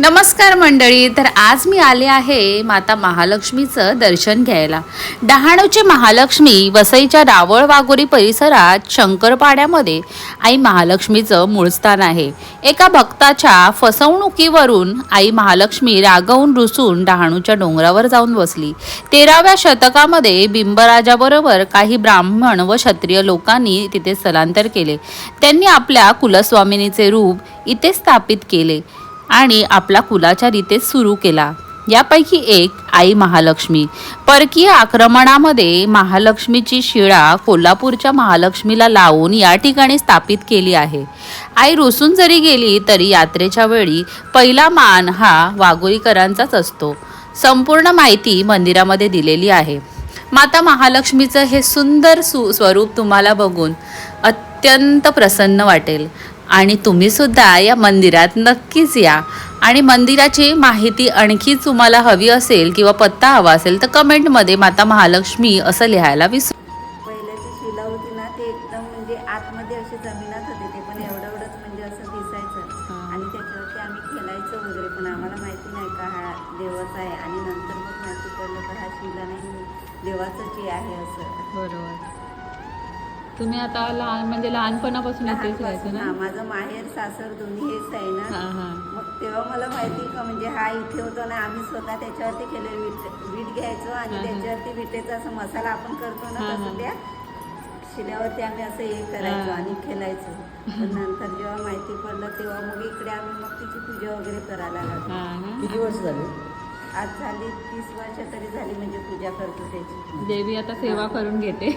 नमस्कार मंडळी. तर आज मी आले आहे माता महालक्ष्मीचं दर्शन घ्यायला. डहाणूचे महालक्ष्मी वसईच्या रावळ वाघोरी परिसरात शंकरपाड्यामध्ये आई महालक्ष्मीचं मूळ स्थान आहे. एका भक्ताच्या फसवणुकीवरून आई महालक्ष्मी रागावून रुसून डहाणूच्या डोंगरावर जाऊन बसली. 13व्या शतकामध्ये बिंबराजाबरोबर काही ब्राह्मण व क्षत्रिय लोकांनी तिथे स्थलांतर केले. त्यांनी आपल्या कुलस्वामिनीचे रूप इथे स्थापित केले आणि आपला कुलाचार इथे सुरू केला. यापैकी एक आई महालक्ष्मी. परकीय आक्रमणामध्ये महालक्ष्मीची शिळा कोल्हापूरच्या महालक्ष्मीला लावून या ठिकाणी स्थापित केली आहे. आई रुसून जरी गेली तरी यात्रेच्या वेळी पहिला मान हा वाघोरीकरांचाच असतो. संपूर्ण माहिती मंदिरामध्ये दिलेली आहे. माता महालक्ष्मीचं हे सुंदर स्वरूप तुम्हाला बघून अत्यंत प्रसन्न वाटेल आणि तुम्ही सुद्धा या मंदिरात नक्कीच या. आणि मंदिराची माहिती आणखी तुम्हाला हवी असेल किंवा पत्ता हवा असेल तर कमेंटमध्ये माता महालक्ष्मी असं लिहायला विसरू. पहिल्या ती शिला होती ना ते एकदम म्हणजे आतमध्ये अशी जमिनात होते ते पण एवढंच म्हणजे असं दिसायचं आणि त्याच्यावरती आम्ही खेळायचो वगैरे पण आम्हाला माहिती नाही का हा देवाचा आहे आणि नंतर मग माहिती पडलं तर हा शिला नाही देवाचंच आहे असं. बरोबर. तुम्ही आता लहान म्हणजे लहानपणापासून इथेच राहायचं ना? माझं माहेर सासर दोन्ही हेच आहे ना. मग तेव्हा मला माहिती का म्हणजे हा इथे होतो ना आम्ही स्वतः त्याच्यावरती केले वीट घ्यायचो आणि त्याच्यावरती विटेचा असं मसाला आपण करतो ना तसं त्या शिल्यावरती आम्ही असं हे करायचो आणि खेळायचो. पण नंतर जेव्हा माहिती पडलं तेव्हा मग इकडे आम्ही मग तिची पूजा वगैरे करायला लागलो. किती वर्ष झाली? आज झाली 30 वर्ष तरी झाली म्हणजे पूजा करतो त्याची. देवी आता सेवा करून घेते.